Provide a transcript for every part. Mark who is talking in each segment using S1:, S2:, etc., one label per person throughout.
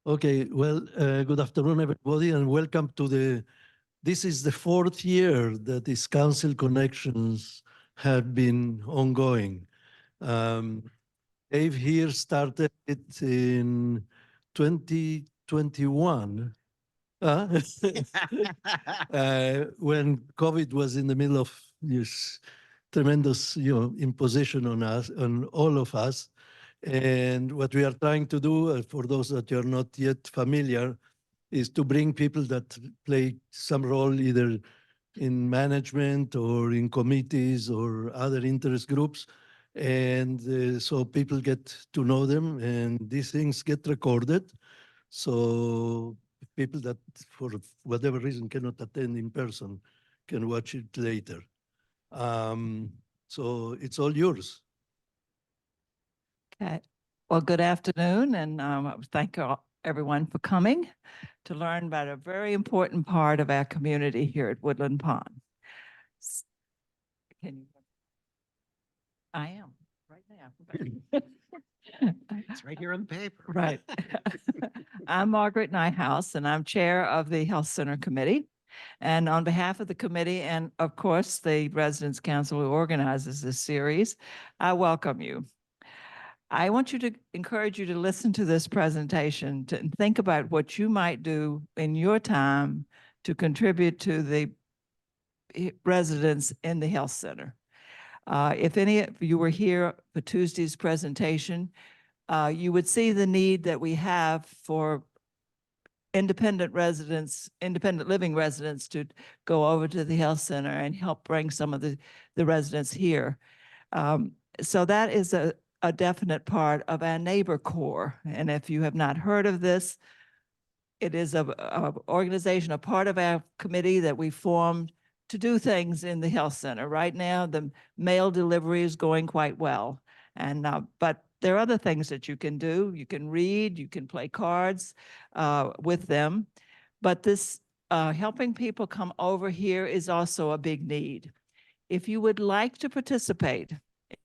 S1: Okay, well, good afternoon, everybody, and welcome to this is the fourth year that these council connections have been ongoing. Dave here started it in 2021 when COVID was in the middle of this tremendous, imposition on us, on all of us. And what we are trying to do, for those that are not yet familiar, is to bring people that play some role either in management or in committees or other interest groups. And so people get to know them, and these things get recorded. So people that, for whatever reason, cannot attend in person can watch it later. So it's all yours.
S2: Okay. Well, good afternoon, and thank everyone for coming to learn about a very important part of our community here at Woodland Pond. Can you? I am right now.
S3: It's right here on the paper.
S2: Right. I'm Margaret Nyhouse, and I'm chair of the Health Center Committee. And on behalf of the committee and, of course, the Residents Council who organizes this series, I welcome you. I want to encourage you to listen to this presentation and think about what you might do in your time to contribute to the residents in the health center. If any of you were here for Tuesday's presentation, you would see the need that we have for independent living residents to go over to the health center and help bring some of the residents here. So that is a definite part of our neighbor corps. And if you have not heard of this, it is an organization, a part of our committee that we formed to do things in the health center. Right now, the mail delivery is going quite well. And but there are other things that you can do. You can read, you can play cards with them. But this helping people come over here is also a big need. If you would like to participate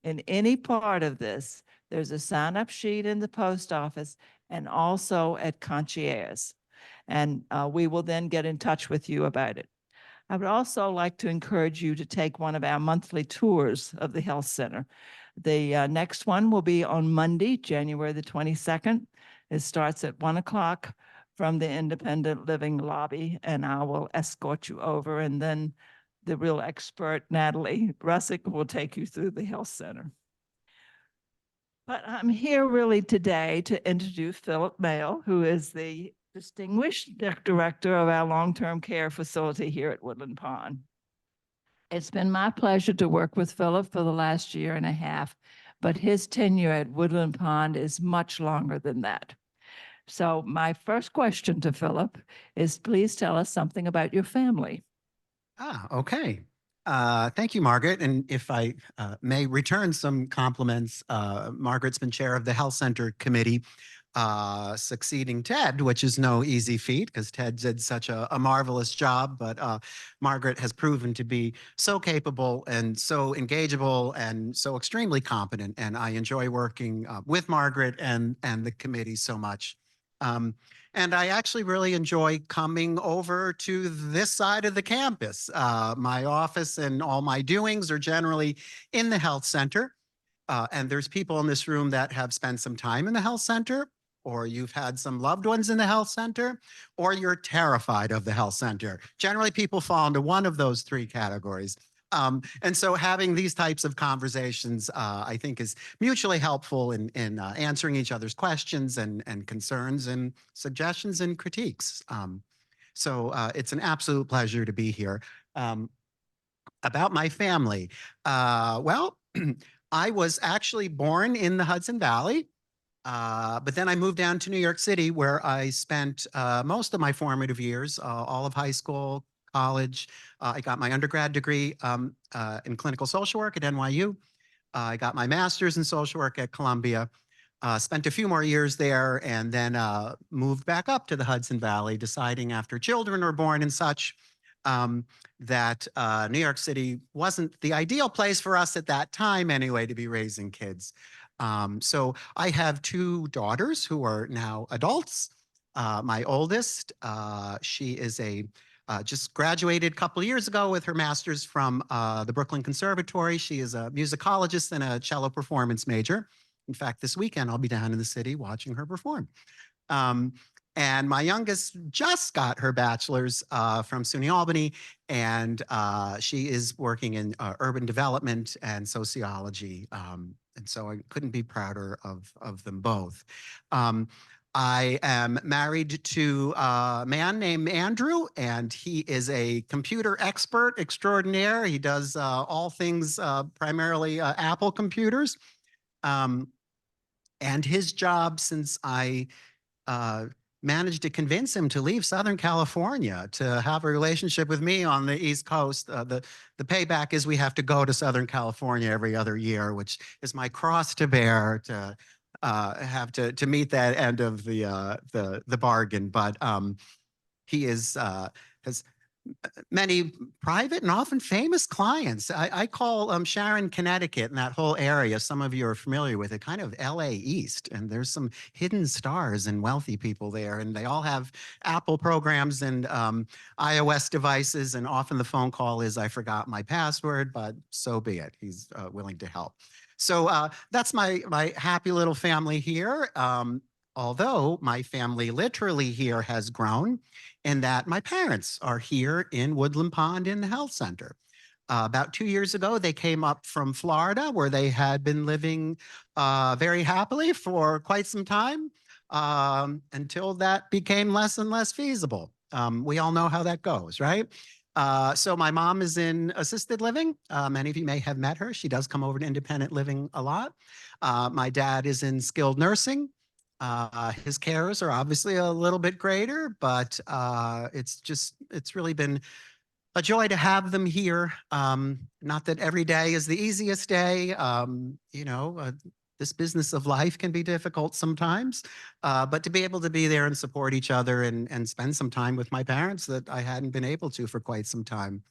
S2: in any part of this, there's a sign-up sheet in the post office and also at Concierge. And we will then get in touch with you about it. I would also like to encourage you to take one of our monthly tours of the health center. The next one will be on Monday, January the 22nd. It starts at 1 o'clock from the independent living lobby, and I will escort you over, and then the real expert, Natalie Russick, will take you through the health center. But I'm here really today to introduce Philip Mehl, who is the distinguished director of our long-term care facility here at Woodland Pond. It's been my pleasure to work with Philip for the last year and a half, but his tenure at Woodland Pond is much longer than that. So my first question to Philip is, please tell us something about your family.
S3: Okay. Thank you, Margaret. And if I may return some compliments, Margaret's been chair of the Health Center Committee, succeeding Ted, which is no easy feat because Ted did such a marvelous job. But Margaret has proven to be so capable and so engageable and so extremely competent. And I enjoy working with Margaret and the committee so much. And I actually really enjoy coming over to this side of the campus. My office and all my doings are generally in the health center. And there's people in this room that have spent some time in the health center, or you've had some loved ones in the health center, or you're terrified of the health center. Generally, people fall into one of those three categories. And so having these types of conversations, I think, is mutually helpful in answering each other's questions and concerns and suggestions and critiques. So it's an absolute pleasure to be here. About my family, well, I was actually born in the Hudson Valley, but then I moved down to New York City, where I spent most of my formative years, all of high school, college. I got my undergrad degree in clinical social work at NYU. I got my master's in social work at Columbia. Spent a few more years there, and then moved back up to the Hudson Valley, deciding after children were born and such that New York City wasn't the ideal place for us at that time anyway to be raising kids. So I have two daughters who are now adults. My oldest, she is just graduated a couple of years ago with her master's from the Brooklyn Conservatory. She is a musicologist and a cello performance major. In fact, this weekend I'll be down in the city watching her perform. Um, and my youngest just got her bachelor's from SUNY Albany, and she is working in urban development and sociology. And so I couldn't be prouder of them both. I am married to a man named Andrew, and he is a computer expert extraordinaire. He does all things primarily Apple computers. And his job, since I uh, managed to convince him to leave Southern California to have a relationship with me on the East Coast. The payback is we have to go to Southern California every other year, which is my cross to bear to have to meet that end of the bargain. But he has many private and often famous clients. I call Sharon, Connecticut, and that whole area, some of you are familiar with it, kind of LA East. And there's some hidden stars and wealthy people there. And they all have Apple programs and iOS devices. And often the phone call is, I forgot my password, but so be it. He's willing to help. So that's my happy little family here. Although my family literally here has grown, in that my parents are here in Woodland Pond in the health center. About 2 years ago, they came up from Florida, where they had been living very happily for quite some time until that became less and less feasible. We all know how that goes, right? So my mom is in assisted living. Many of you may have met her. She does come over to independent living a lot. My dad is in skilled nursing. His cares are obviously a little bit greater, but it's really been a joy to have them here. Not that every day is the easiest day. This business of life can be difficult sometimes, but to be able to be there and support each other and spend some time with my parents that I hadn't been able to for quite some time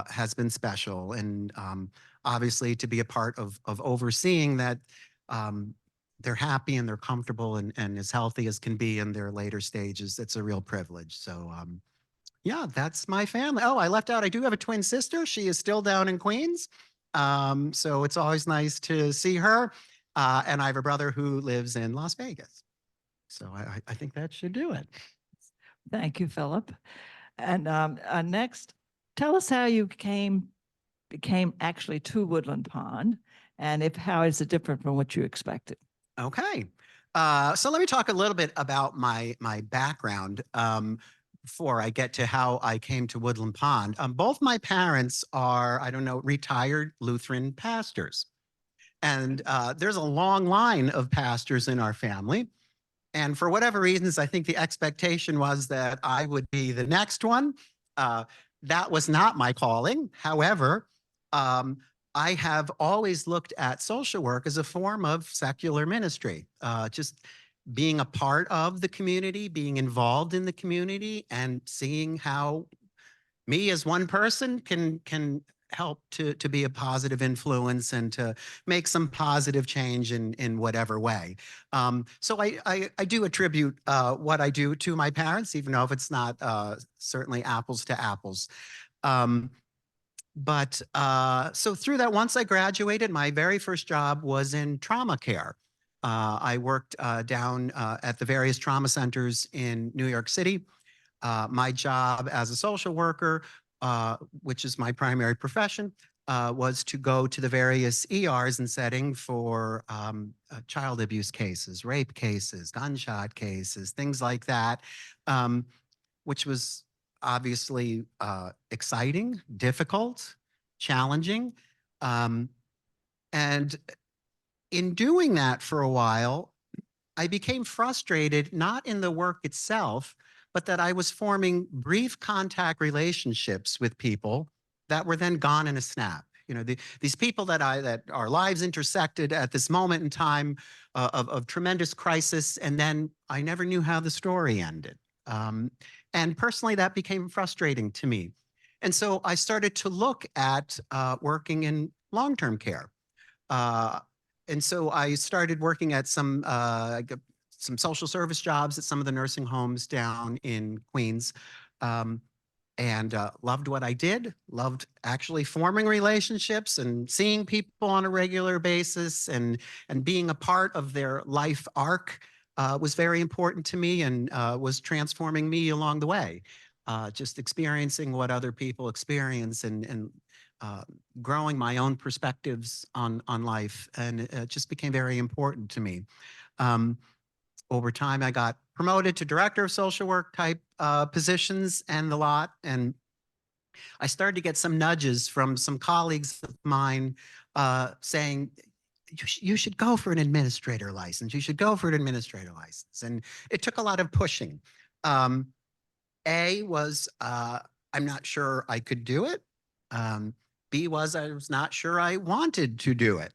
S3: has been special. And obviously to be a part of overseeing that they're happy and they're comfortable and as healthy as can be in their later stages. It's a real privilege. So yeah, that's my family. Oh, I left out, I do have a twin sister. She is still down in Queens. So it's always nice to see her. And I have a brother who lives in Las Vegas. So I think that should do it.
S2: Thank you, Philip. And next, tell us how you became actually to Woodland Pond, and how is it different from what you expected?
S3: Okay. So let me talk a little bit about my background before I get to how I came to Woodland Pond. Both my parents are, I don't know, retired Lutheran pastors. And there's a long line of pastors in our family. And for whatever reasons, I think the expectation was that I would be the next one. That was not my calling. However, I have always looked at social work as a form of secular ministry, just being a part of the community, being involved in the community, and seeing how me as one person can help to be a positive influence and to make some positive change in whatever way. So I do attribute what I do to my parents, even though if it's not certainly apples to apples. But so through that, once I graduated, my very first job was in trauma care. I worked down at the various trauma centers in New York City. My job as a social worker, which is my primary profession, was to go to the various ERs and setting for child abuse cases, rape cases, gunshot cases, things like that, which was obviously exciting, difficult, challenging. And in doing that for a while, I became frustrated, not in the work itself, but that I was forming brief contact relationships with people that were then gone in a snap. You know, these people that our lives intersected at this moment in time of tremendous crisis, and then I never knew how the story ended. And personally, that became frustrating to me. And so I started to look at working in long-term care. and so I started working at some social service jobs at some of the nursing homes down in Queens. Um, and loved what I did, loved actually forming relationships and seeing people on a regular basis, and being a part of their life arc was very important to me, and was transforming me along the way. Just experiencing what other people experience, and growing my own perspectives on life, and it just became very important to me. Um, Over time, I got promoted to director of social work type positions and the lot. And I started to get some nudges from some colleagues of mine saying, you should go for an administrator license. You should go for an administrator license. And it took a lot of pushing. Um, A was, I'm not sure I could do it. B was, I was not sure I wanted to do it.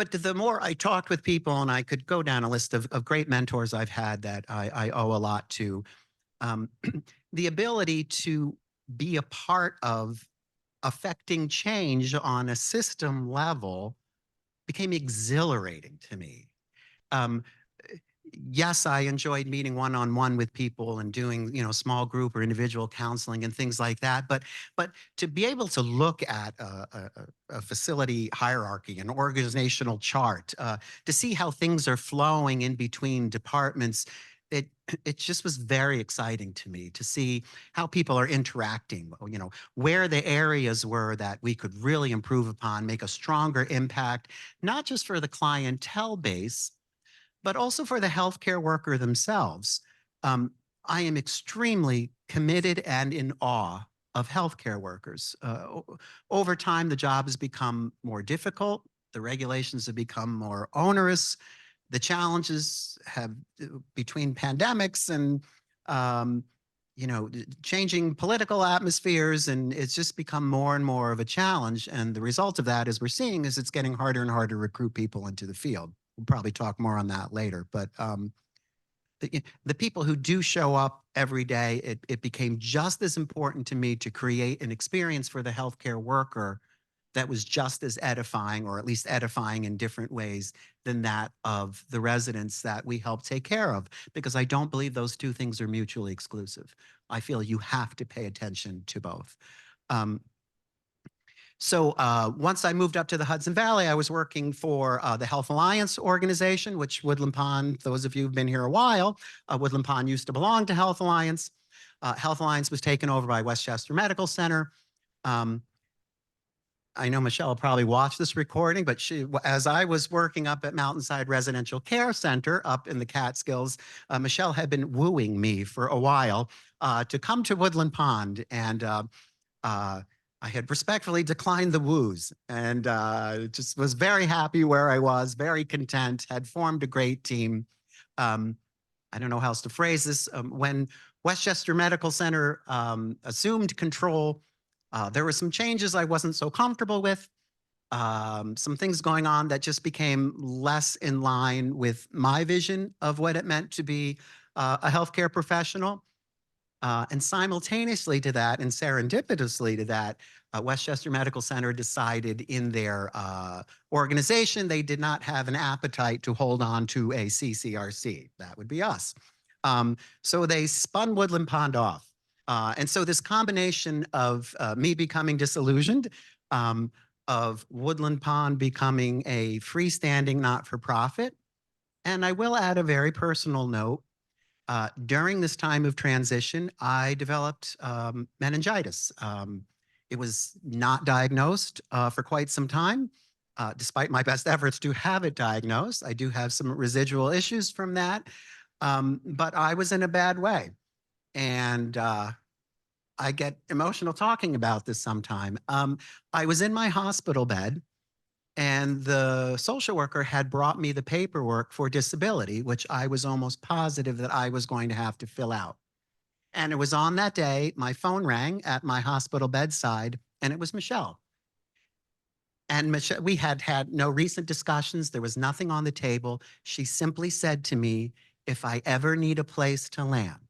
S3: But the more I talked with people, and I could go down a list of great mentors I've had that I owe a lot to, um, the ability to be a part of affecting change on a system level became exhilarating to me. Um, yes, I enjoyed meeting one-on-one with people and doing, small group or individual counseling and things like that. But to be able to look at a facility hierarchy, an organizational chart, to see how things are flowing in between departments, it it just was very exciting to me to see how people are interacting. Where the areas were that we could really improve upon, make a stronger impact, not just for the clientele base, but also for the healthcare worker themselves. Um, I am extremely committed and in awe of healthcare workers. Over time, the job has become more difficult. The regulations have become more onerous. The challenges have, between pandemics and, um, changing political atmospheres, and it's just become more and more of a challenge. And the result of that, as we're seeing, is it's getting harder and harder to recruit people into the field. We'll probably talk more on that later. But the people who do show up every day, it became just as important to me to create an experience for the healthcare worker that was just as edifying, or at least edifying in different ways, than that of the residents that we help take care of, because I don't believe those two things are mutually exclusive. I feel you have to pay attention to both. So once I moved up to the Hudson Valley, I was working for the Health Alliance organization, which Woodland Pond, those of you who've been here a while, Woodland Pond used to belong to Health Alliance. Health Alliance was taken over by Westchester Medical Center. I know Michelle will probably watch this recording, but as I was working up at Mountainside Residential Care Center up in the Catskills, Michelle had been wooing me for a while to come to Woodland Pond. And I had respectfully declined the woos, and just was very happy where I was, very content, had formed a great team. I don't know how else to phrase this. When Westchester Medical Center assumed control, there were some changes I wasn't so comfortable with, some things going on that just became less in line with my vision of what it meant to be a healthcare professional. And simultaneously to that, and serendipitously to that, Westchester Medical Center decided in their organization they did not have an appetite to hold on to a CCRC. That would be us. So they spun Woodland Pond off. And so this combination of me becoming disillusioned, of Woodland Pond becoming a freestanding not-for-profit, and I will add a very personal note. During this time of transition, I developed meningitis. It was not diagnosed for quite some time, despite my best efforts to have it diagnosed. I do have some residual issues from that, but I was in a bad way. And I get emotional talking about this sometime. I was in my hospital bed, and the social worker had brought me the paperwork for disability, which I was almost positive that I was going to have to fill out. And it was on that day, my phone rang at my hospital bedside, and it was Michelle. And Michelle, we had had no recent discussions. There was nothing on the table. She simply said to me, if I ever need a place to land,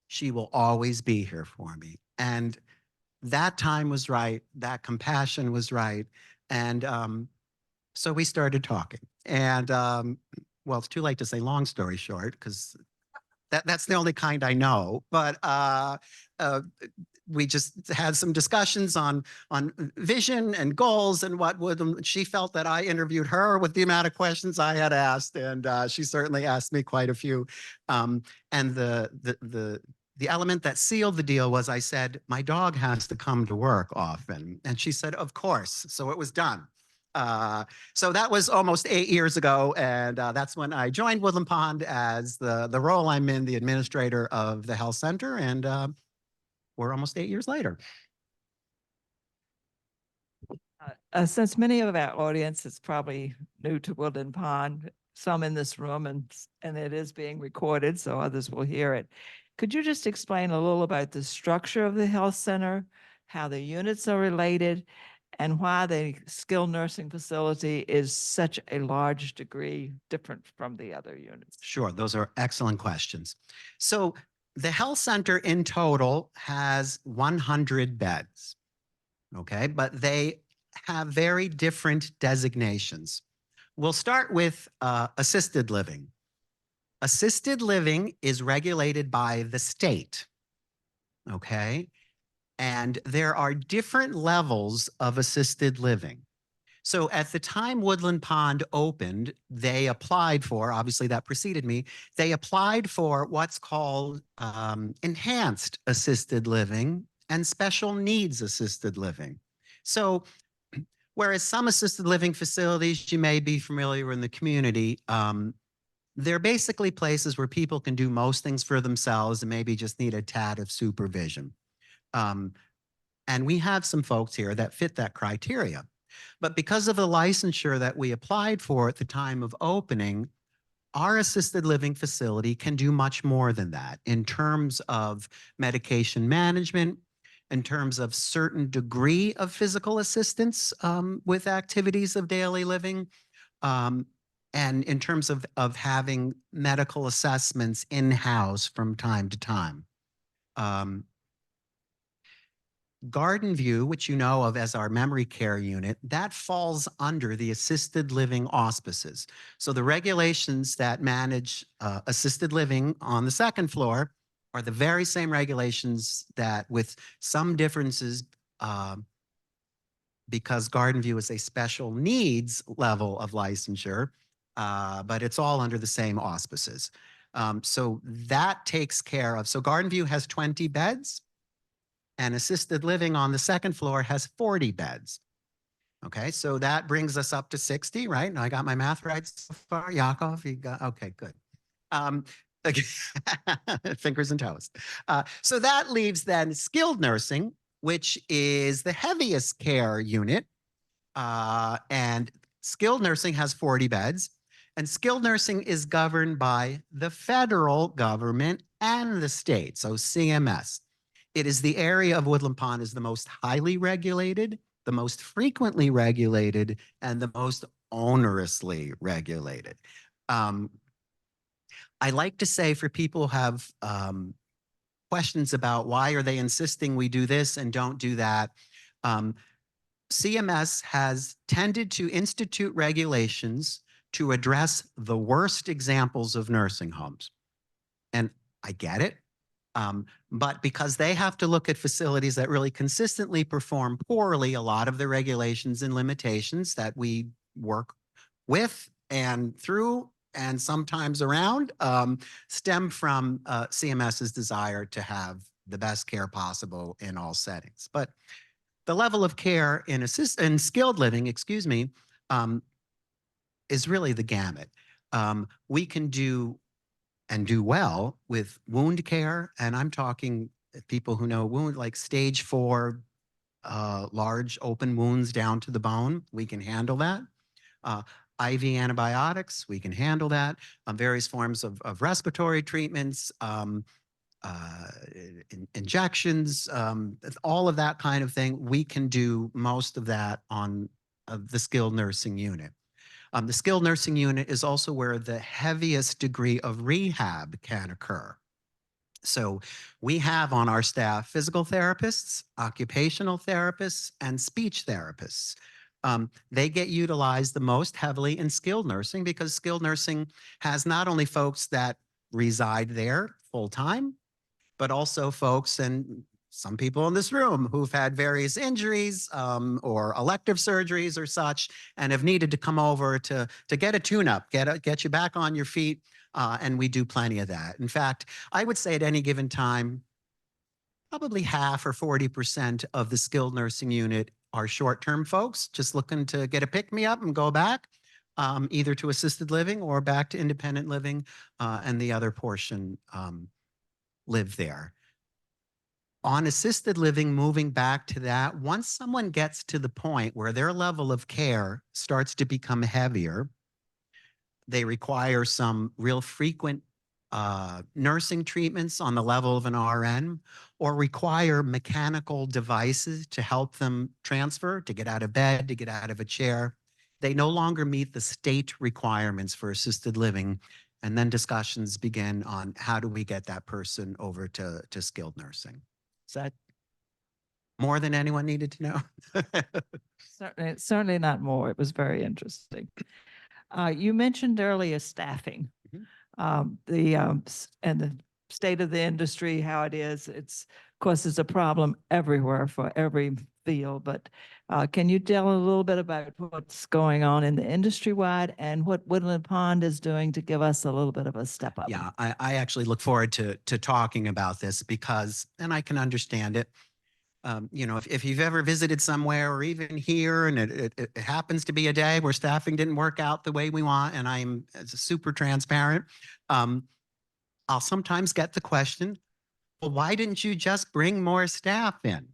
S3: she will always be here for me. And that time was right. That compassion was right. And So we started talking, and well, it's too late to say long story short because that's the only kind I know. But we just had some discussions on vision and goals and what would. She felt that I interviewed her with the amount of questions I had asked, and she certainly asked me quite a few. And the element that sealed the deal was I said, my dog has to come to work often. And she said, of course. So it was done. So that was almost 8 years ago. And that's when I joined Woodland Pond as the role I'm in, the administrator of the health center. And we're almost 8 years later.
S2: Since many of our audience is probably new to Woodland Pond, some in this room, and it is being recorded, so others will hear it. Could you just explain a little about the structure of the health center, how the units are related, and why the skilled nursing facility is such a large degree different from the other units?
S3: Sure, those are excellent questions. So the health center in total has 100 beds, okay? But they have very different designations. We'll start with assisted living. Assisted living is regulated by the state, okay? And there are different levels of assisted living. So at the time Woodland Pond opened, they applied for, obviously that preceded me, they applied for what's called enhanced assisted living and special needs assisted living. So whereas some assisted living facilities you may be familiar in the community, they're basically places where people can do most things for themselves and maybe just need a tad of supervision. And we have some folks here that fit that criteria. But because of the licensure that we applied for at the time of opening, our assisted living facility can do much more than that in terms of medication management, in terms of certain degree of physical assistance with activities of daily living, and in terms of having medical assessments in-house from time to time. Garden View, which you know of as our memory care unit, that falls under the assisted living auspices. So the regulations that manage assisted living on the second floor are the very same regulations that, with some differences, because Garden View is a special needs level of licensure, but it's all under the same auspices. So that takes care of, so Garden View has 20 beds. And assisted living on the second floor has 40 beds. Okay, so that brings us up to 60, right? And I got my math right so far. Yakov, you got, okay, good. Fingers and toes. So that leaves then skilled nursing, which is the heaviest care unit. And skilled nursing has 40 beds. And skilled nursing is governed by the federal government and the state, so CMS. It is the area of Woodland Pond is the most highly regulated, the most frequently regulated, and the most onerously regulated. I like to say for people who have questions about why are they insisting we do this and don't do that, CMS has tended to institute regulations to address the worst examples of nursing homes. And I get it. But because they have to look at facilities that really consistently perform poorly, a lot of the regulations and limitations that we work with and through and sometimes around stem from CMS's desire to have the best care possible in all settings. But the level of care in skilled living, excuse me, is really the gamut. We can do and do well with wound care. And I'm talking people who know wound, like stage 4, large open wounds down to the bone. We can handle that. IV antibiotics, we can handle that. Various forms of respiratory treatments, injections, all of that kind of thing. We can do most of that on the skilled nursing unit. The skilled nursing unit is also where the heaviest degree of rehab can occur. So we have on our staff physical therapists, occupational therapists, and speech therapists. They get utilized the most heavily in skilled nursing because skilled nursing has not only folks that reside there full time, but also folks and some people in this room who've had various injuries or elective surgeries or such, and have needed to come over to get a tune-up, get you back on your feet, and we do plenty of that. In fact, I would say at any given time, probably half or 40% of the skilled nursing unit are short-term folks just looking to get a pick-me-up and go back, either to assisted living or back to independent living, and the other portion live there. On assisted living, moving back to that, once someone gets to the point where their level of care starts to become heavier, they require some real frequent nursing treatments on the level of an RN, or require mechanical devices to help them transfer, to get out of bed, to get out of a chair. They no longer meet the state requirements for assisted living. And then discussions begin on how do we get that person over to skilled nursing. Is that more than anyone needed to know?
S2: Certainly not more. It was very interesting. You mentioned earlier staffing, and the state of the industry, how it is. Of course, it's a problem everywhere for every field, but can you tell a little bit about what's going on in the industry wide and what Woodland Pond is doing to give us a little bit of a step up?
S3: Yeah, I actually look forward to talking about this because, and I can understand it. You know, if you've ever visited somewhere or even here and it happens to be a day where staffing didn't work out the way we want, and I'm super transparent, I'll sometimes get the question, well, why didn't you just bring more staff in?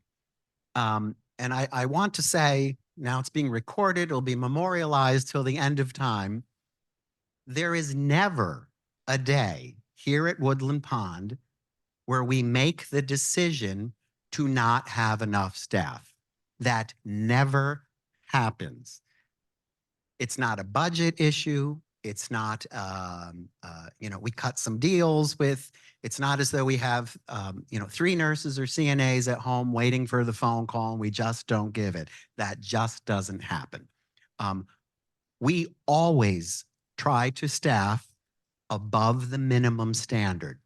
S3: And I want to say, now it's being recorded, it'll be memorialized till the end of time. There is never a day here at Woodland Pond where we make the decision to not have enough staff. That never happens. It's not a budget issue. It's not, you know, we cut some deals with, it's not as though we have, you know, 3 nurses or CNAs at home waiting for the phone call and we just don't give it. That just doesn't happen. We always try to staff above the minimum standard.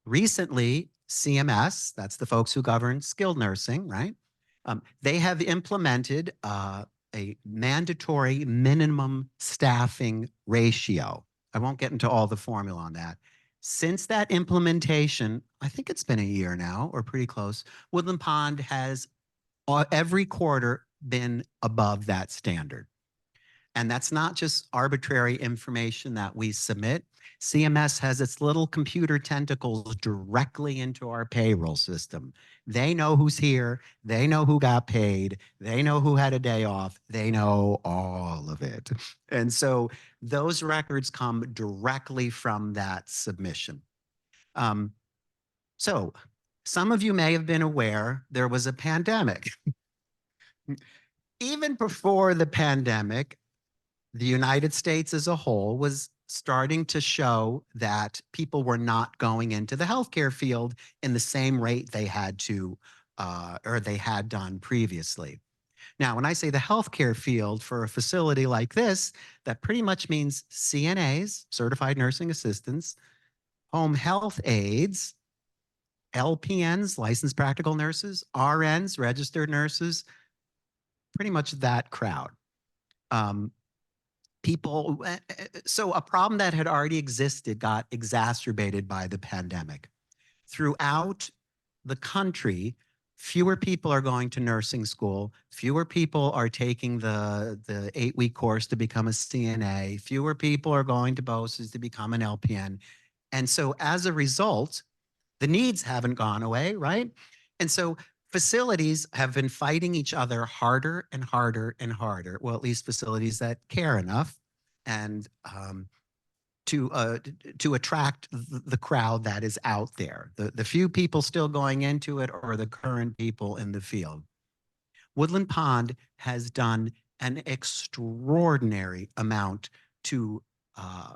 S3: Recently, CMS, that's the folks who govern skilled nursing, right? They have implemented a mandatory minimum staffing ratio. I won't get into all the formula on that. Since that implementation, I think it's been a year now or pretty close, Woodland Pond has every quarter been above that standard. And that's not just arbitrary information that we submit. CMS has its little computer tentacles directly into our payroll system. They know who's here. They know who got paid. They know who had a day off. They know all of it. And so those records come directly from that submission. So some of you may have been aware there was a pandemic. Even before the pandemic, the United States as a whole was starting to show that people were not going into the healthcare field in the same rate they had to, or they had done previously. Now, when I say the healthcare field for a facility like this, that pretty much means CNAs, certified nursing assistants, home health aides, LPNs, licensed practical nurses, RNs, registered nurses, pretty much that crowd. People, so a problem that had already existed got exacerbated by the pandemic. Throughout the country, fewer people are going to nursing school, fewer people are taking the 8-week course to become a CNA, fewer people are going to BOCES to become an LPN. And so as a result, the needs haven't gone away, right? And so facilities have been fighting each other harder and harder and harder. Well, at least facilities that care enough and to attract the crowd that is out there, the few people still going into it or the current people in the field. Woodland Pond has done an extraordinary amount to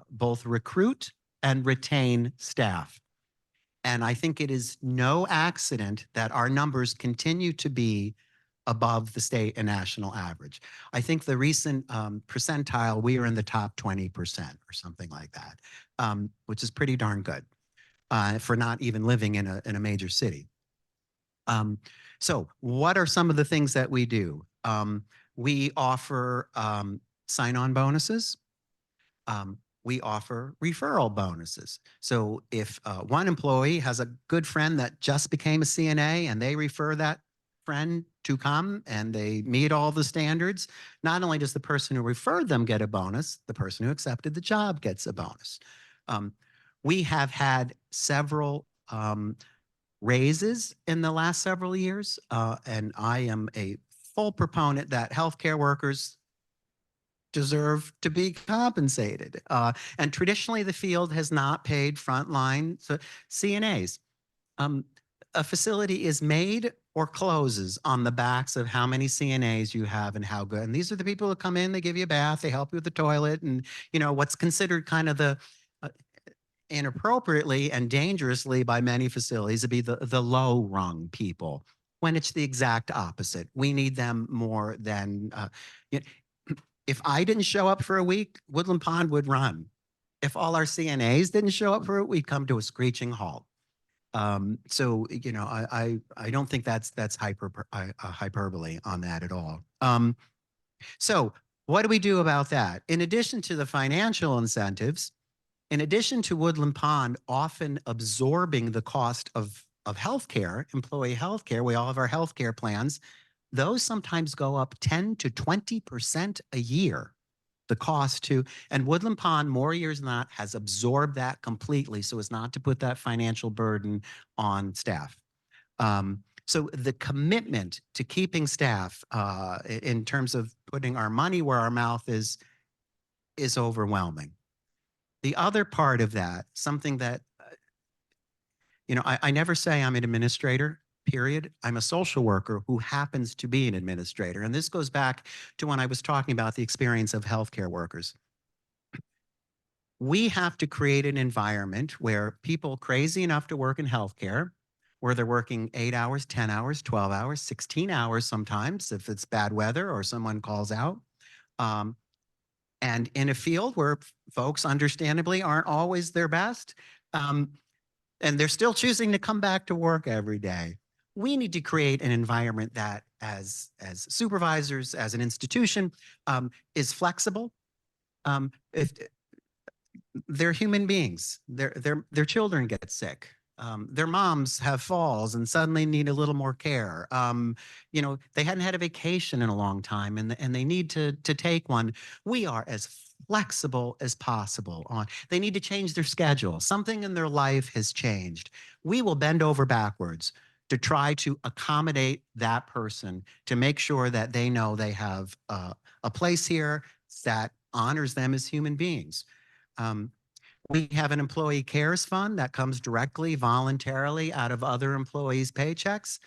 S3: both recruit and retain staff. And I think it is no accident that our numbers continue to be above the state and national average. I think the recent percentile, we are in the top 20% or something like that, which is pretty darn good for not even living in a major city. So what are some of the things that we do? We offer sign-on bonuses. We offer referral bonuses. So if one employee has a good friend that just became a CNA and they refer that friend to come and they meet all the standards, not only does the person who referred them get a bonus, the person who accepted the job gets a bonus. We have had several raises in the last several years, and I am a full proponent that healthcare workers deserve to be compensated. And traditionally, the field has not paid frontline CNAs. A facility is made or closes on the backs of how many CNAs you have and how good. And these are the people who come in, they give you a bath, they help you with the toilet, and what's considered kind of the inappropriately and dangerously by many facilities to be the low rung people, when it's the exact opposite. We need them more than if I didn't show up for a week, Woodland Pond would run. If all our CNAs didn't show up for it, we'd come to a screeching halt. So I don't think that's hyperbole on that at all. So what do we do about that? In addition to the financial incentives, in addition to Woodland Pond often absorbing the cost of healthcare, employee healthcare, we all have our healthcare plans. Those sometimes go up 10 to 20% a year, the cost to, and Woodland Pond, more years than not, has absorbed that completely so as not to put that financial burden on staff. So the commitment to keeping staff in terms of putting our money where our mouth is overwhelming. The other part of that, something that, I never say I'm an administrator, period. I'm a social worker who happens to be an administrator. And this goes back to when I was talking about the experience of healthcare workers. We have to create an environment where people crazy enough to work in healthcare, where they're working 8 hours, 10 hours, 12 hours, 16 hours sometimes if it's bad weather or someone calls out. And in a field where folks understandably aren't always their best, and they're still choosing to come back to work every day. We need to create an environment that as supervisors, as an institution, is flexible. If they're human beings, their children get sick. Their moms have falls and suddenly need a little more care. They hadn't had a vacation in a long time and they need to take one. We are as flexible as possible on. They need to change their schedule. Something in their life has changed. We will bend over backwards to try to accommodate that person, to make sure that they know they have a place here that honors them as human beings. We have an employee cares fund that comes directly, voluntarily out of other employees' paychecks.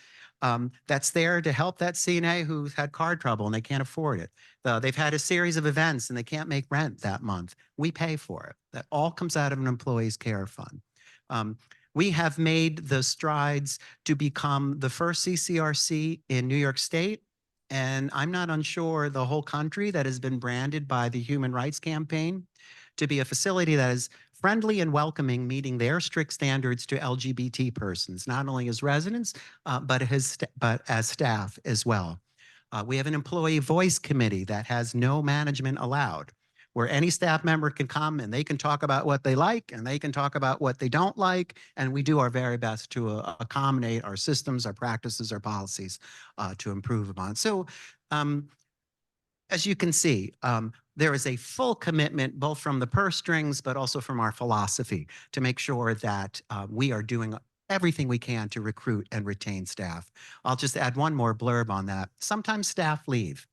S3: That's there to help that CNA who's had car trouble and they can't afford it. They've had a series of events and they can't make rent that month. We pay for it. That all comes out of an employee's care fund. We have made the strides to become the first CCRC in New York State. And I'm not unsure the whole country that has been branded by the Human Rights Campaign to be a facility that is friendly and welcoming, meeting their strict standards to LGBT persons, not only as residents, but as staff as well. We have an employee voice committee that has no management allowed, where any staff member can come and they can talk about what they like and they can talk about what they don't like. And we do our very best to accommodate our systems, our practices, our policies to improve upon. So as you can see, there is a full commitment both from the purse strings, but also from our philosophy to make sure that we are doing everything we can to recruit and retain staff. I'll just add one more blurb on that. Sometimes staff leave.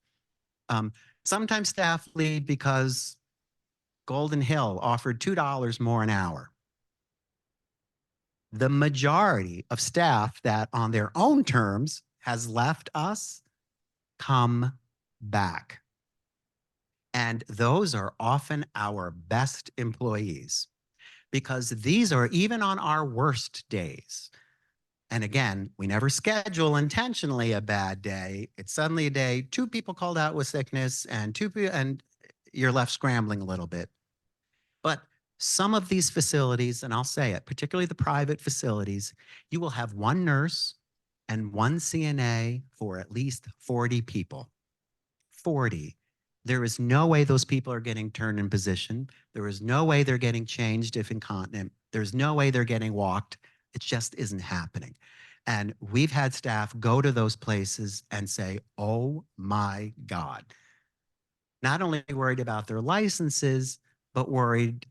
S3: Sometimes staff leave because Golden Hill offered $2 more an hour. The majority of staff that on their own terms has left us come back. And those are often our best employees because these are even on our worst days. And again, we never schedule intentionally a bad day. It's suddenly a day, 2 people called out with sickness and and you're left scrambling a little bit. But some of these facilities, and I'll say it, particularly the private facilities, you will have 1 nurse and 1 CNA for at least 40 people. 40. There is no way those people are getting turned in position. There is no way they're getting changed if incontinent. There's no way they're getting walked. It just isn't happening. And we've had staff go to those places and say, oh my God. Not only worried about their licenses, but worried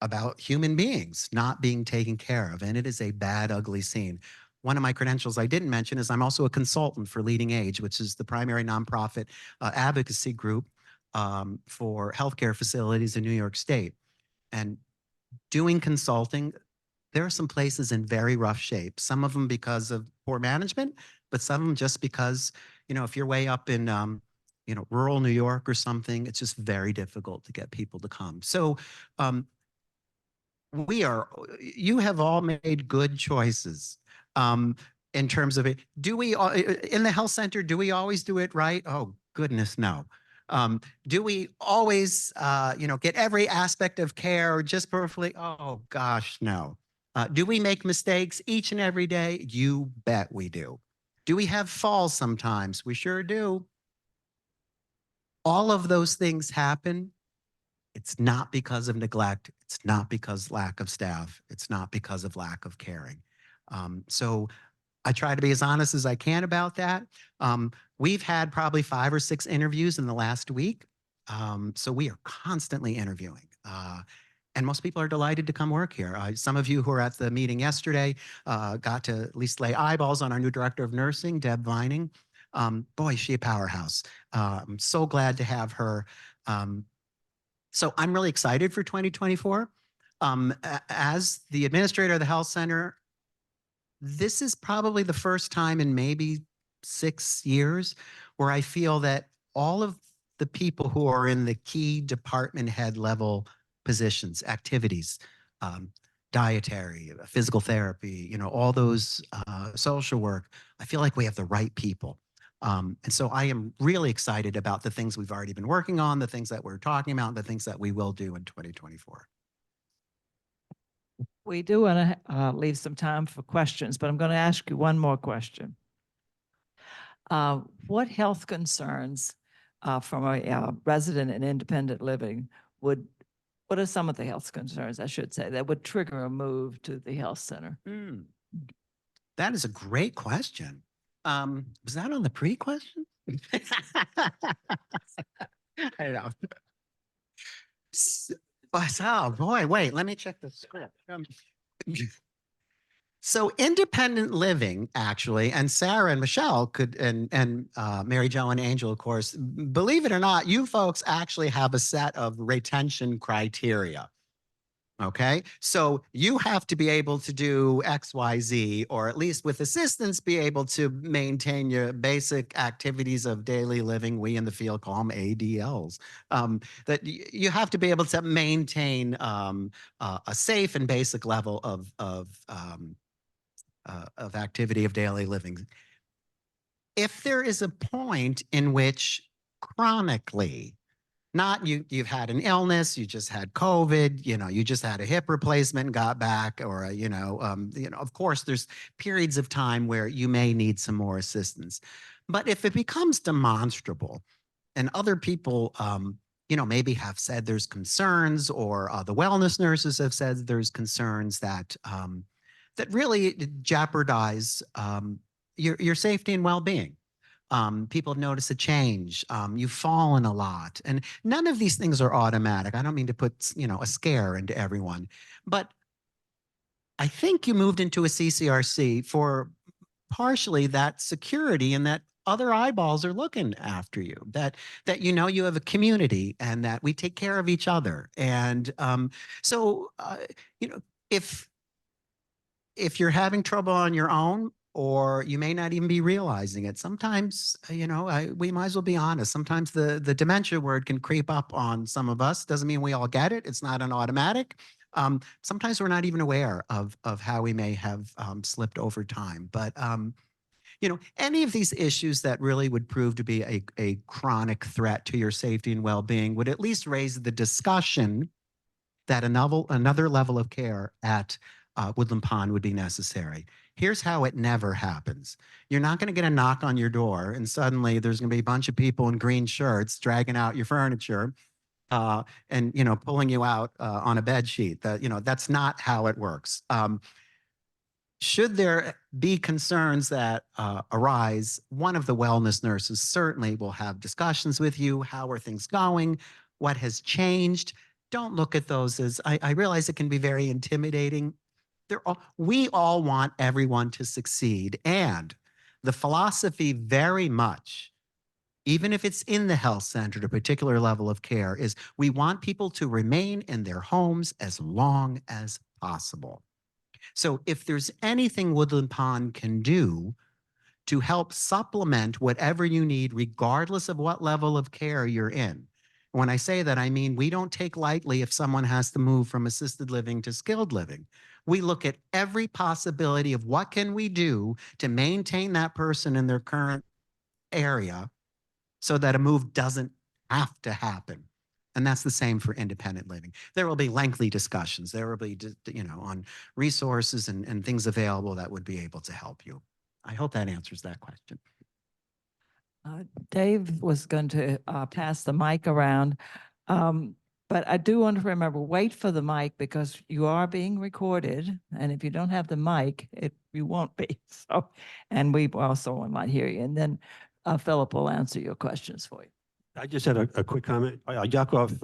S3: about human beings not being taken care of. And it is a bad, ugly scene. One of my credentials I didn't mention is I'm also a consultant for Leading Age, which is the primary nonprofit advocacy group for healthcare facilities in New York State. And doing consulting, there are some places in very rough shape, some of them because of poor management, but some of them just because, if you're way up in, rural New York or something, it's just very difficult to get people to come. So you have all made good choices. In terms of it, do we in the health center, do we always do it right? Oh goodness, no. Do we always get every aspect of care just perfectly? Oh gosh, no. Do we make mistakes each and every day? You bet we do. Do we have falls sometimes? We sure do. All of those things happen. It's not because of neglect. It's not because lack of staff. It's not because of lack of caring. So I try to be as honest as I can about that. We've had probably 5 or 6 interviews in the last week. So we are constantly interviewing. And most people are delighted to come work here. Some of you who were at the meeting yesterday got to at least lay eyeballs on our new director of nursing, Deb Vining. Boy, is she a powerhouse. I'm so glad to have her. So I'm really excited for 2024. As the administrator of the health center, this is probably the first time in maybe 6 years where I feel that all of the people who are in the key department head level positions, activities, dietary, physical therapy, all those social work, I feel like we have the right people. And so I am really excited about the things we've already been working on, the things that we're talking about, the things that we will do in 2024.
S2: We do want to leave some time for questions, but I'm going to ask you one more question. What health concerns from a resident in independent living what are some of the health concerns, I should say, that would trigger a move to the health center?
S3: That is a great question. Was that on the pre-question? I don't know. Oh boy, wait, let me check the script. So independent living, actually, and Sarah and Michelle could, and Mary Jo and Angel, of course, believe it or not, you folks actually have a set of retention criteria. Okay, so you have to be able to do X, Y, Z, or at least with assistance, be able to maintain your basic activities of daily living. We in the field call them ADLs. That you have to be able to maintain a safe and basic level of activity of daily living. If there is a point in which chronically, not you've had an illness, you just had COVID, you just had a hip replacement and got back, or of course there's periods of time where you may need some more assistance. But if it becomes demonstrable and other people maybe have said there's concerns, or the wellness nurses have said there's concerns that that really jeopardize your safety and well-being. People have noticed a change. You've fallen a lot. And none of these things are automatic. I don't mean to put, a scare into everyone, but I think you moved into a CCRC for partially that security, and that other eyeballs are looking after you, that you have a community and that we take care of each other. And so if you're having trouble on your own, or you may not even be realizing it, sometimes, we might as well be honest. Sometimes the dementia word can creep up on some of us. Doesn't mean we all get it. It's not an automatic. Sometimes we're not even aware of how we may have slipped over time. But any of these issues that really would prove to be a chronic threat to your safety and well-being would at least raise the discussion that another level of care at Woodland Pond would be necessary. Here's how it never happens. You're not going to get a knock on your door and suddenly there's going to be a bunch of people in green shirts dragging out your furniture and pulling you out on a bed sheet. That's not how it works. Should there be concerns that arise, one of the wellness nurses certainly will have discussions with you. How are things going? What has changed? Don't look at those as, I realize it can be very intimidating. We all want everyone to succeed. And the philosophy very much, even if it's in the health center, a particular level of care, is we want people to remain in their homes as long as possible. So if there's anything Woodland Pond can do to help supplement whatever you need, regardless of what level of care you're in. When I say that, I mean, we don't take lightly if someone has to move from assisted living to skilled living. We look at every possibility of what can we do to maintain that person in their current area so that a move doesn't have to happen. And that's the same for independent living. There will be lengthy discussions. There will be, on resources and things available that would be able to help you. I hope that answers that question.
S2: Dave was going to pass the mic around, but I do want to remember, wait for the mic because you are being recorded. And if you don't have the mic, you won't be. So, and we also might hear you. And then Philip will answer your questions for you.
S4: I just had a quick comment. Yakov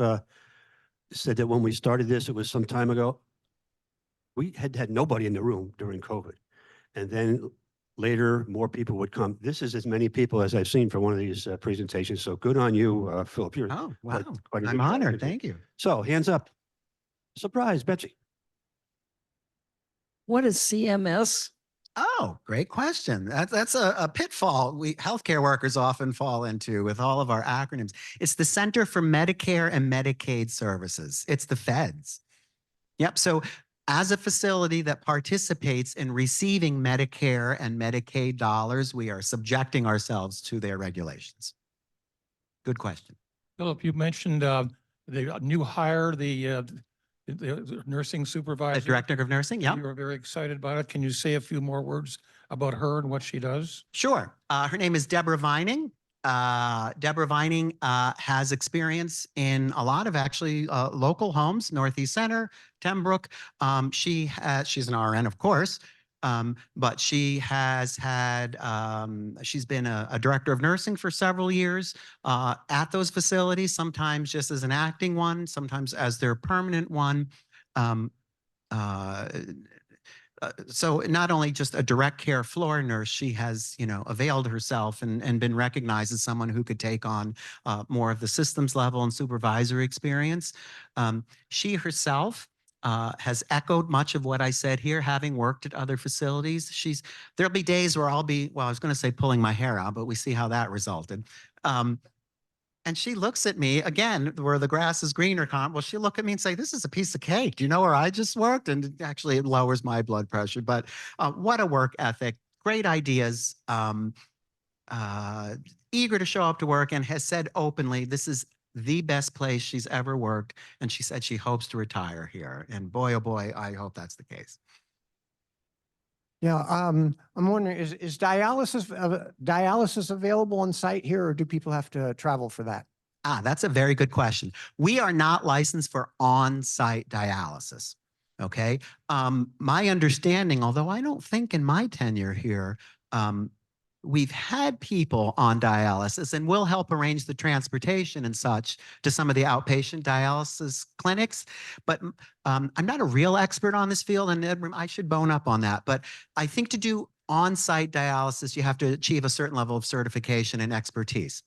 S4: said that when we started this, it was some time ago. We had nobody in the room during COVID. And then later, more people would come. This is as many people as I've seen for one of these presentations. So good on you, Philip. You're
S3: Oh, wow.
S4: quite
S3: I'm honored. Thank you.
S4: So hands up. Surprise, Betsy.
S5: What is CMS?
S3: Oh, great question. That's a pitfall we healthcare workers often fall into with all of our acronyms. It's the Center for Medicare and Medicaid Services. It's the feds. Yep. So as a facility that participates in receiving Medicare and Medicaid dollars, we are subjecting ourselves to their regulations. Good question.
S6: Philip, you mentioned the new hire, the nursing supervisor.
S3: The director of nursing, yeah.
S6: You were very excited about it. Can you say a few more words about her and what she does?
S3: Sure. Her name is Deborah Vining. Deborah Vining has experience in a lot of actually local homes, Northeast Center, Pembroke. She's an RN, of course, but she has had, she's been a director of nursing for several years at those facilities, sometimes just as an acting one, sometimes as their permanent one. So not only just a direct care floor nurse, she has, availed herself and been recognized as someone who could take on more of the systems level and supervisory experience. She herself has echoed much of what I said here, having worked at other facilities. There'll be days where I'll be, well, I was going to say pulling my hair out, but we see how that resulted. And she looks at me again, where the grass is greener. Well, she'll look at me and say, "This is a piece of cake. Do you know where I just worked?" And actually, it lowers my blood pressure. But what a work ethic! Great ideas. Eager to show up to work, and has said openly, this is the best place she's ever worked. And she said she hopes to retire here. And boy, oh boy, I hope that's the case.
S5: Yeah, I'm wondering, is dialysis available on site here, or do people have to travel for that?
S3: That's a very good question. We are not licensed for on-site dialysis. Okay. My understanding, although I don't think in my tenure here, we've had people on dialysis, and we'll help arrange the transportation and such to some of the outpatient dialysis clinics. But I'm not a real expert on this field, and I should bone up on that. But I think to do on-site dialysis, you have to achieve a certain level of certification and expertise.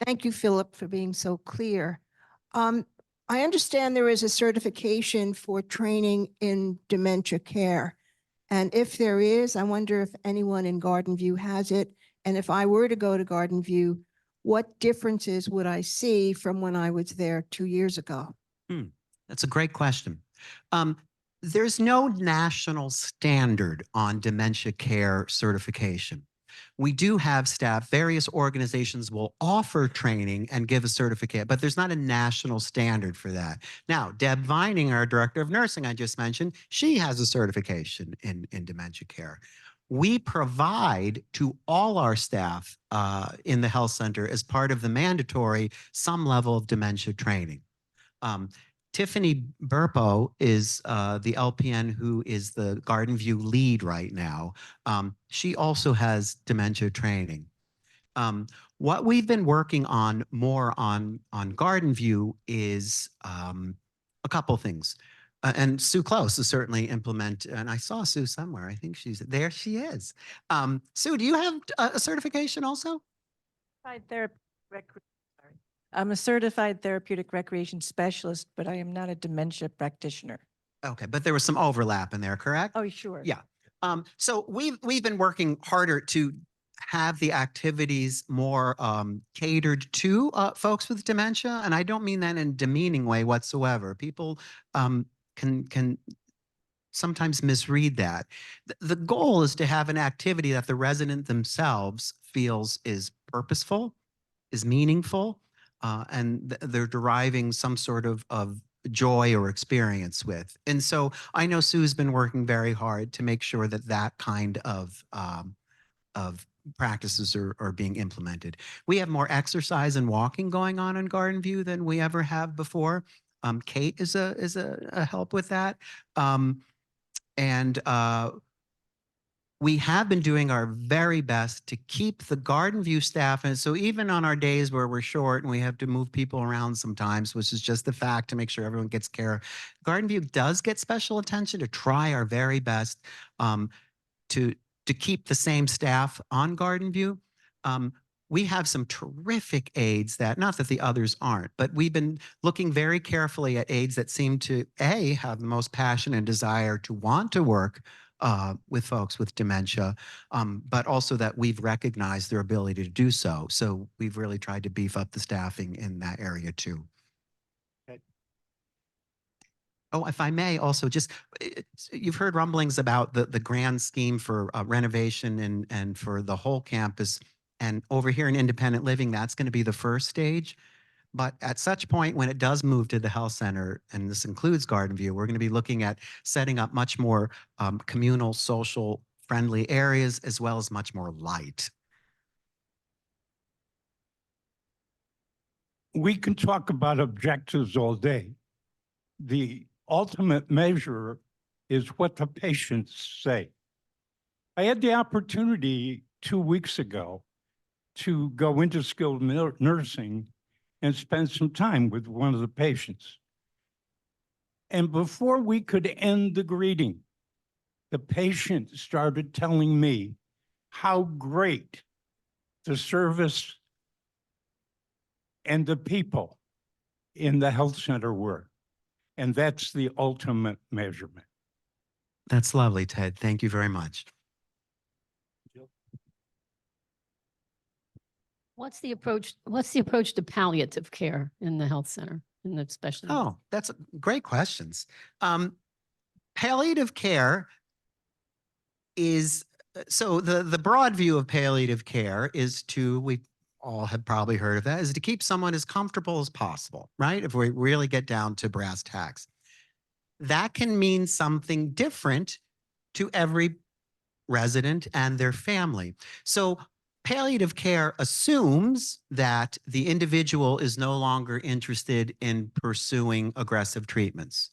S7: Thank you, Philip, for being so clear. I understand there is a certification for training in dementia care. And if there is, I wonder if anyone in Garden View has it. And if I were to go to Garden View, what differences would I see from when I was there 2 years ago?
S3: That's a great question. There's no national standard on dementia care certification. We do have staff, various organizations will offer training and give a certificate, but there's not a national standard for that. Now, Deb Vining, our director of nursing I just mentioned, she has a certification in dementia care. We provide to all our staff in the health center as part of the mandatory some level of dementia training. Tiffany Burpo is the LPN who is the Garden View lead right now. She also has dementia training. What we've been working on more on Garden View is a couple things. And Sue Close is certainly and I saw Sue somewhere. I think there she is. Sue, do you have a certification also?
S8: I'm a certified therapeutic recreation specialist, but I am not a dementia practitioner.
S3: Okay, but there was some overlap in there, correct?
S8: Oh, sure.
S3: Yeah. So we've been working harder to have the activities more catered to folks with dementia, and I don't mean that in a demeaning way whatsoever. People can sometimes misread that. The goal is to have an activity that the resident themselves feels is purposeful, is meaningful, and they're deriving some sort of joy or experience with. And so I know Sue's been working very hard to make sure that that kind of practices are being implemented. We have more exercise and walking going on in Garden View than we ever have before. Kate is a help with that. We have been doing our very best to keep the Garden View staff. And so even on our days where we're short and we have to move people around sometimes, which is just the fact to make sure everyone gets care, Garden View does get special attention to try our very best to keep the same staff on Garden View. We have some terrific aides that, not that the others aren't, but we've been looking very carefully at aides that seem to, A, have the most passion and desire to want to work with folks with dementia, but also that we've recognized their ability to do so. So we've really tried to beef up the staffing in that area too.
S4: Okay.
S3: Oh, if I may also just, you've heard rumblings about the grand scheme for renovation and for the whole campus. And over here in independent living, that's going to be the first stage. But at such point, when it does move to the health center, and this includes Garden View, we're going to be looking at setting up much more communal, social, friendly areas, as well as much more light.
S9: We can talk about objectives all day. The ultimate measure is what the patients say. I had the opportunity 2 weeks ago to go into skilled nursing and spend some time with one of the patients. And before we could end the greeting, the patient started telling me how great the service and the people in the health center were. And that's the ultimate measurement.
S3: That's lovely, Ted. Thank you very much.
S10: What's the approach to palliative care in the health center, in the specialty?
S3: Oh, that's great questions. Palliative care is, so the broad view of palliative care is to, we all have probably heard of that, is to keep someone as comfortable as possible, right? If we really get down to brass tacks. That can mean something different to every resident and their family. So palliative care assumes that the individual is no longer interested in pursuing aggressive treatments.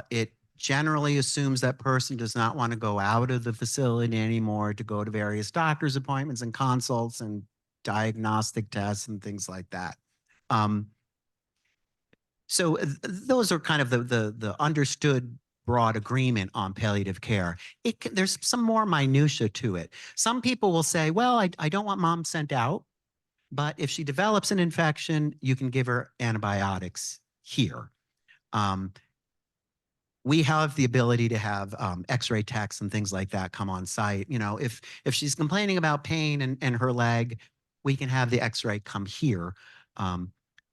S3: It generally assumes that person does not want to go out of the facility anymore to go to various doctor's appointments and consults and diagnostic tests and things like that. So those are kind of the understood broad agreement on palliative care. There's some more minutia to it. Some people will say, well, I don't want mom sent out, but if she develops an infection, you can give her antibiotics here. We have the ability to have x-ray techs and things like that come on site. You know, if she's complaining about pain in her leg, we can have the x-ray come here.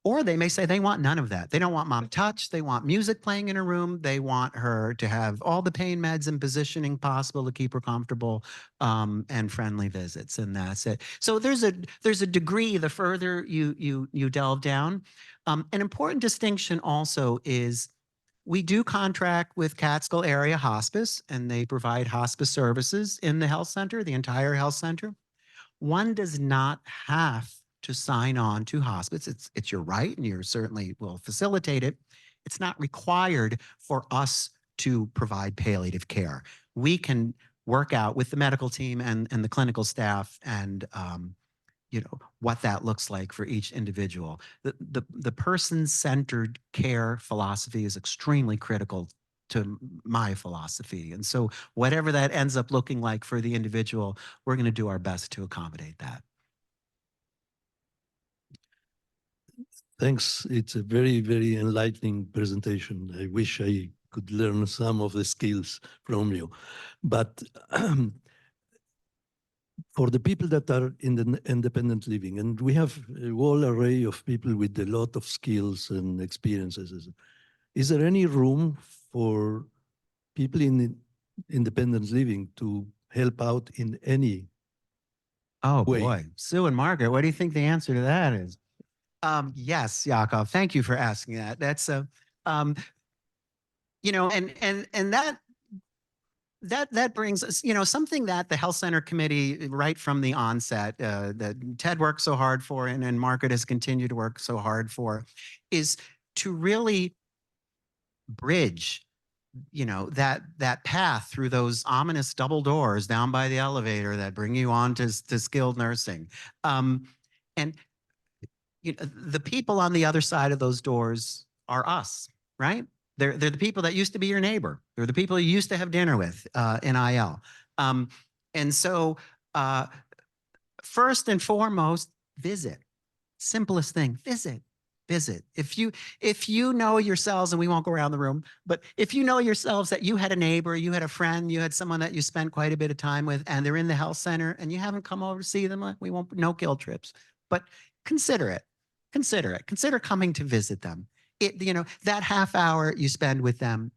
S3: Or they may say they want none of that. They don't want mom touch. They want music playing in her room. They want her to have all the pain meds and positioning possible to keep her comfortable, and friendly visits, and that's it. So there's a degree the further you delve down. An important distinction also is we do contract with Catskill Area Hospice, and they provide hospice services in the health center, the entire health center. One does not have to sign on to hospice. It's your right, and you certainly will facilitate it. It's not required for us to provide palliative care. We can work out with the medical team and the clinical staff and what that looks like for each individual. The person-centered care philosophy is extremely critical to my philosophy. And so whatever that ends up looking like for the individual, we're going to do our best to accommodate that.
S1: Thanks. It's a very, very enlightening presentation. I wish I could learn some of the skills from you. But for the people that are in the independent living, and we have a whole array of people with a lot of skills and experiences, is there any room for people in independent living to help out in any way?
S3: Boy, Sue and Margaret, what do you think the answer to that is? Yes, Yakov, thank you for asking that. That's and that brings us, something that the Health Center Committee, right from the onset, that Ted worked so hard for, and Margaret has continued to work so hard for, is to really bridge, that path through those ominous double doors down by the elevator that bring you on to skilled nursing. And the people on the other side of those doors are us, right? They're the people that used to be your neighbor. They're the people you used to have dinner with in IL. And so first and foremost, visit. Simplest thing, visit. If you know yourselves, and we won't go around the room, but if you know yourselves that you had a neighbor, you had a friend, you had someone that you spent quite a bit of time with, and they're in the health center and you haven't come over to see them, we won't, no guilt trips, but consider it. Consider coming to visit them. That half hour you spend with them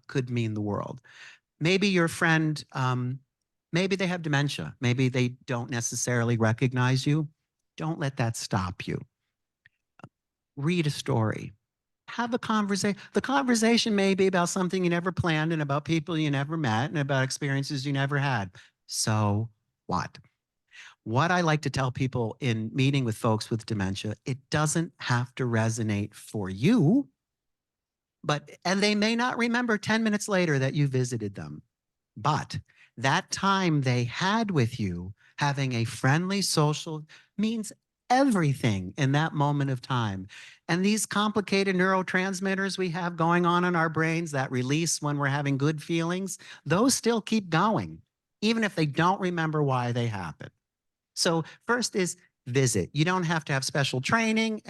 S3: could mean the world. Maybe your friend, maybe they have dementia. Maybe they don't necessarily recognize you. Don't let that stop you. Read a story. Have a conversation. The conversation may be about something you never planned, and about people you never met, and about experiences you never had. So what? What I like to tell people in meeting with folks with dementia, it doesn't have to resonate for you, and they may not remember 10 minutes later that you visited them. But that time they had with you, having a friendly social, means everything in that moment of time. And these complicated neurotransmitters we have going on in our brains that release when we're having good feelings, those still keep going, even if they don't remember why they happened. So first is visit. You don't have to have special training.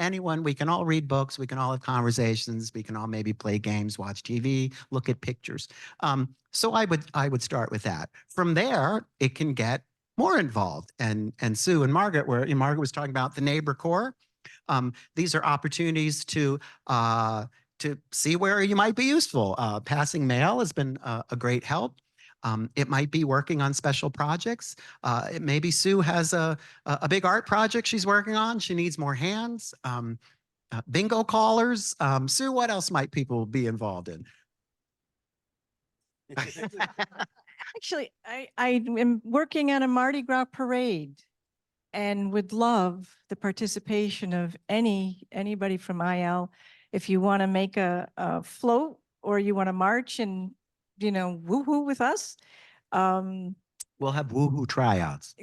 S3: We can all read books. We can all have conversations. We can all maybe play games, watch TV, look at pictures. So I would start with that. From there, it can get more involved. And Sue and Margaret was talking about the neighbor corps. These are opportunities to see where you might be useful. Passing Mehl has been a great help. It might be working on special projects. Maybe Sue has a big art project she's working on. She needs more hands. Bingo callers. Sue, what else might people be involved in?
S8: Actually, I am working on a Mardi Gras parade and would love the participation of anybody from IL. If you want to make a float, or you want to march and woohoo with us.
S3: We'll have woohoo tryouts.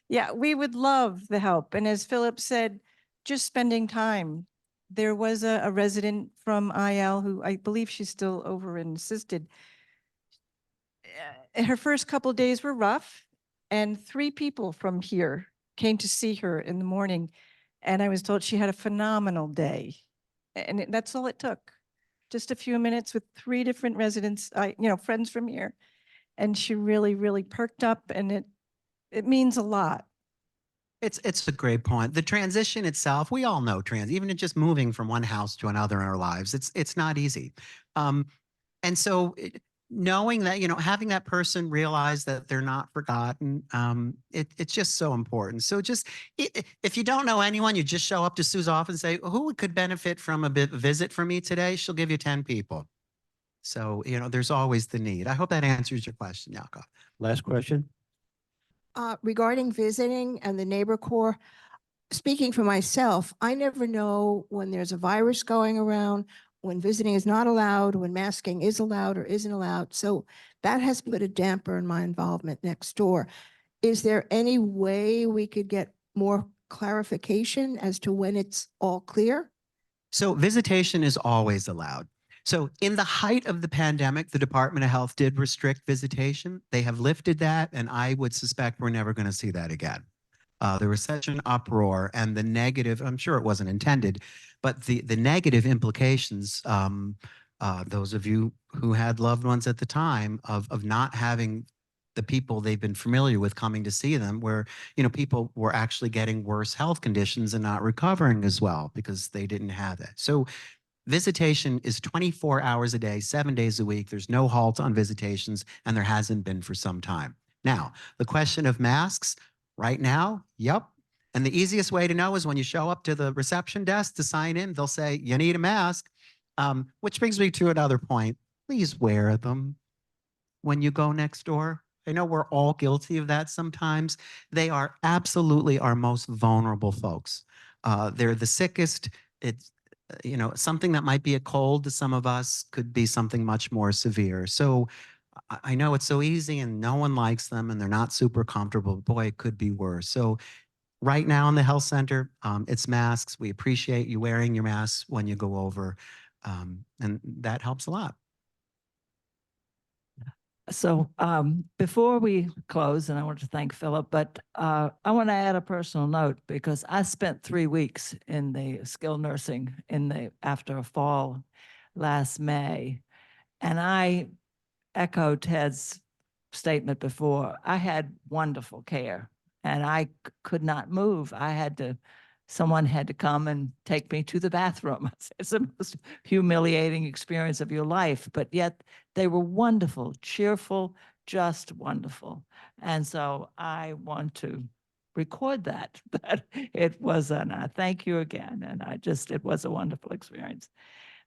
S8: Yeah, we would love the help. And as Philip said, just spending time. There was a resident from IL who I believe she's still over in assisted. Her first couple of days were rough, and 3 people from here came to see her in the morning. And I was told she had a phenomenal day. And that's all it took. Just a few minutes with 3 different residents, friends from here. And she really, really perked up, and it means a lot.
S3: It's a great point. The transition itself, we all know even in just moving from one house to another in our lives, it's not easy. And so knowing that, having that person realize that they're not forgotten, it's just so important. So just if you don't know anyone, you just show up to Sue's office and say, who could benefit from a visit from me today? She'll give you 10 people. So, there's always the need. I hope that answers your question, Yakov.
S4: Last question.
S7: Regarding visiting and the neighbor corps, speaking for myself, I never know when there's a virus going around, when visiting is not allowed, when masking is allowed or isn't allowed. So that has put a damper in my involvement next door. Is there any way we could get more clarification as to when it's all clear?
S3: So visitation is always allowed. So in the height of the pandemic, the Department of Health did restrict visitation. They have lifted that, and I would suspect we're never going to see that again. There was such an uproar, and the negative, I'm sure it wasn't intended, but the negative implications, those of you who had loved ones at the time of not having the people they've been familiar with coming to see them, where, people were actually getting worse health conditions and not recovering as well because they didn't have that. So visitation is 24 hours a day, 7 days a week. There's no halt on visitations, and there hasn't been for some time. Now, the question of masks, right now, yep. And the easiest way to know is when you show up to the reception desk to sign in, they'll say, you need a mask, which brings me to another point. Please wear them when you go next door. I know we're all guilty of that sometimes. They are absolutely our most vulnerable folks. They're the sickest. It's, something that might be a cold to some of us could be something much more severe. So I know it's so easy and no one likes them and they're not super comfortable. Boy, it could be worse. So right now in the health center, it's masks. We appreciate you wearing your masks when you go over. And that helps a lot.
S2: So before we close, and I want to thank Philip, but I want to add a personal note because I spent 3 weeks in the skilled nursing after a fall last May, and I echoed Ted's statement before. I had wonderful care, and I could not move. Someone had to come and take me to the bathroom. It's the most humiliating experience of your life, but yet they were wonderful, cheerful, just wonderful. And so I want to record that it was, and I thank you again. And it was a wonderful experience.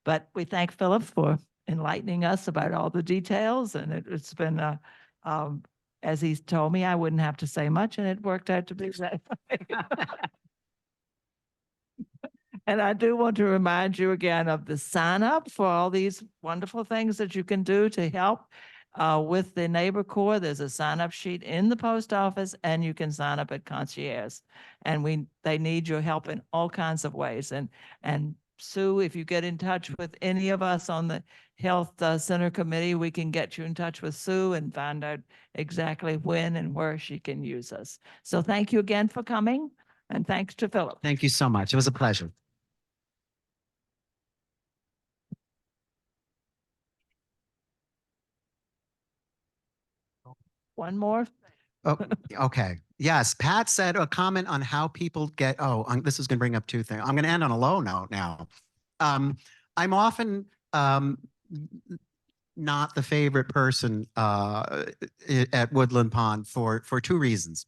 S2: But we thank Philip for enlightening us about all the details. And it's been, as he's told me, I wouldn't have to say much, and it worked out to be that way. And I do want to remind you again of the sign up for all these wonderful things that you can do to help with the neighbor corps. There's a sign up sheet in the post office, and you can sign up at concierge. And they need your help in all kinds of ways. And Sue, if you get in touch with any of us on the Health Center Committee, we can get you in touch with Sue and find out exactly when and where she can use us. So thank you again for coming, and thanks to Philip.
S3: Thank you so much. It was a pleasure.
S2: One more.
S3: Oh, okay. Yes. Pat said a comment on how people get, this is going to bring up two things. I'm going to end on a low note now. I'm often not the favorite person at Woodland Pond for two reasons.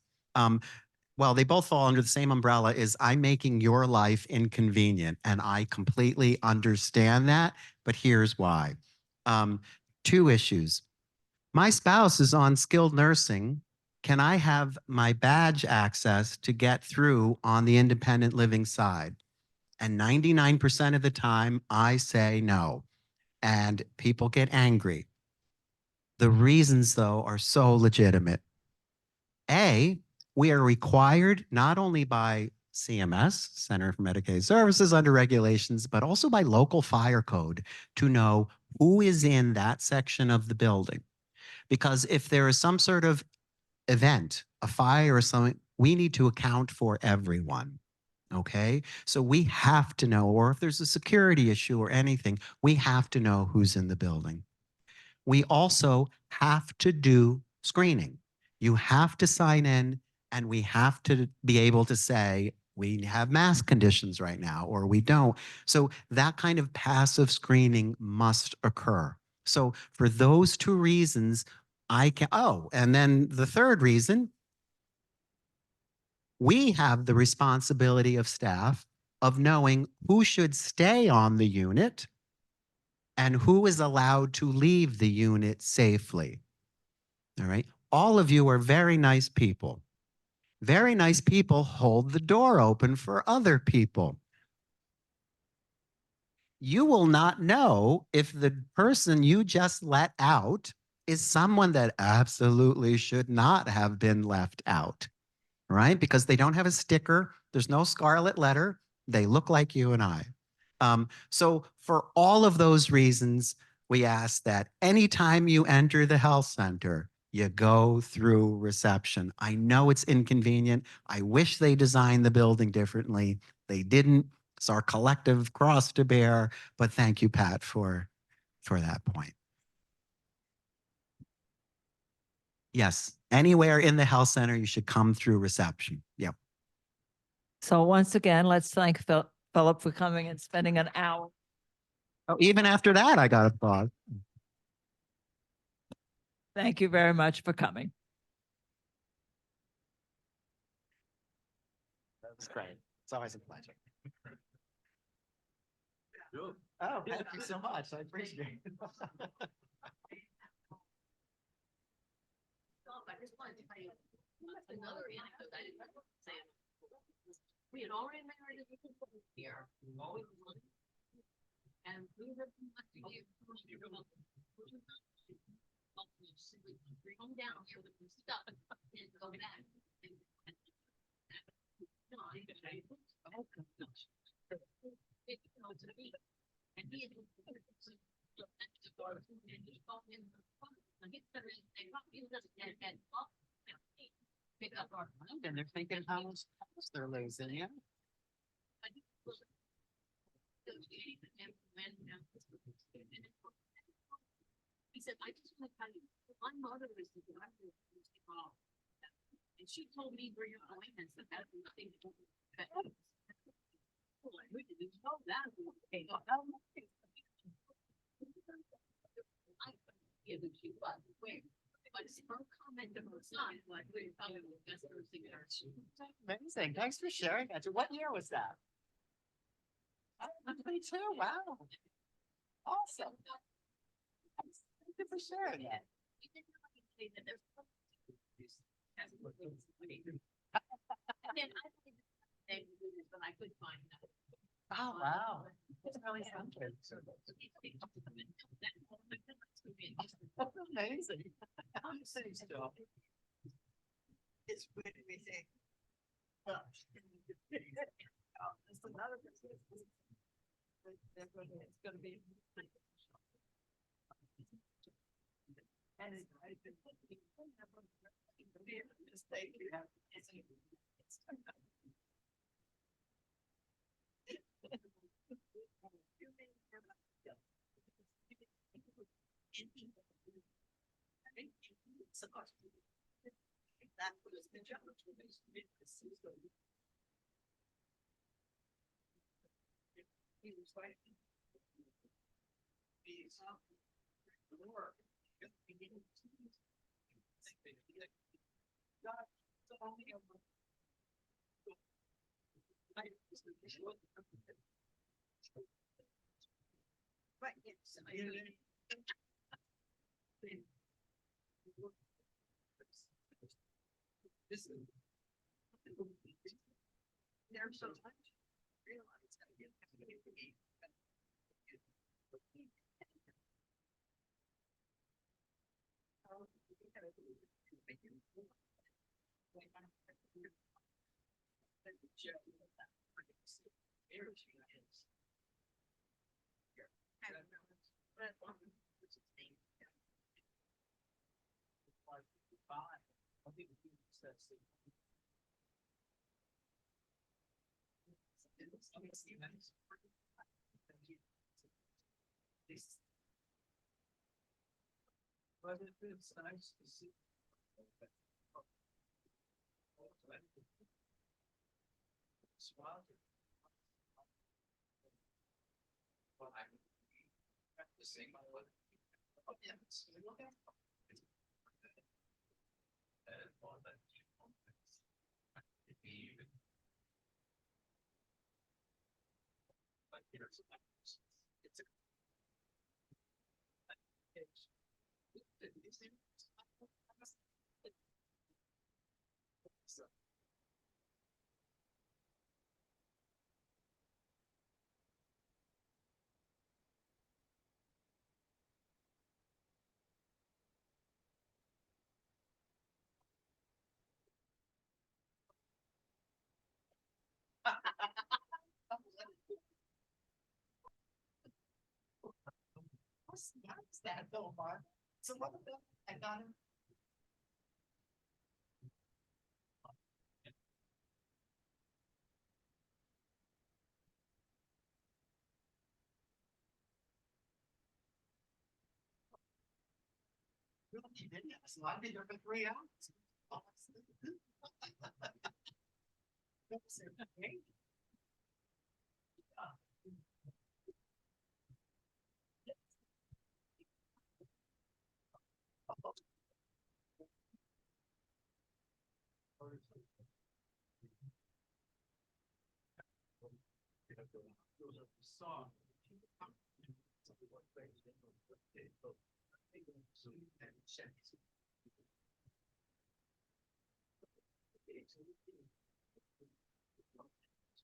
S3: Well, they both fall under the same umbrella, is I'm making your life inconvenient, and I completely understand that, but here's why. Two issues. My spouse is on skilled nursing. Can I have my badge access to get through on the independent living side? And 99% of the time, I say no. And people get angry. The reasons, though, are so legitimate. A, we are required not only by CMS, Center for Medicaid Services, under regulations, but also by local fire code to know who is in that section of the building. Because if there is some sort of event, a fire or something, we need to account for everyone. Okay? So we have to know, or if there's a security issue or anything, we have to know who's in the building. We also have to do screening. You have to sign in And we have to be able to say, we have mask conditions right now, or we don't. So that kind of passive screening must occur. So for those two reasons, and then the third reason, we have the responsibility of staff of knowing who should stay on the unit and who is allowed to leave the unit safely. All right. All of you are very nice people. Very nice people hold the door open for other people. You will not know if the person you just let out is someone that absolutely should not have been left out, right? Because they don't have a sticker, there's no scarlet letter, they look like you and I. So for all of those reasons, we ask that anytime you enter the health center, you go through reception. I know it's inconvenient. I wish they designed the building differently. They didn't. It's our collective cross to bear, but thank you, Pat, for that point. Yes, anywhere in the health center, you should come through reception. Yep.
S2: So once again, let's thank Philip for coming and spending an hour.
S3: Oh, even after that, I got a thought.
S2: Thank you very much for coming.
S3: That's great. It's always a pleasure. Oh, thank you so much. I appreciate it.
S10: I just wanted to tell you another anecdote I didn't say. We had already married here. And we were come down here with some stuff and go back. And he had pick up our mind
S3: And they're thinking how much they're losing, yeah.
S10: He said, I just want to tell you, my mother was the director of the hall. And she told me where your appointments that had nothing to do with that. We didn't know that. Okay. I give it to you, but where? But it's her comment of her son, like, we're talking about the best person in our school.
S3: Amazing. Thanks for sharing that. What year was that? 22. Wow. Awesome. Thank you for sharing that.
S10: And then I could find out.
S3: Oh, wow. That's really something. That's amazing. I'm sitting still. It's weird to be saying. It's another business. It's going to be. And I think mistake you have. That was the challenge. He was like, right, yes. This is. There's so much. Realize that you have to get the game. But it's nice to see.
S10: What's that though, Mark? So what about, I got him. Really, he didn't have a slide, I've been there for 3 hours. That's okay.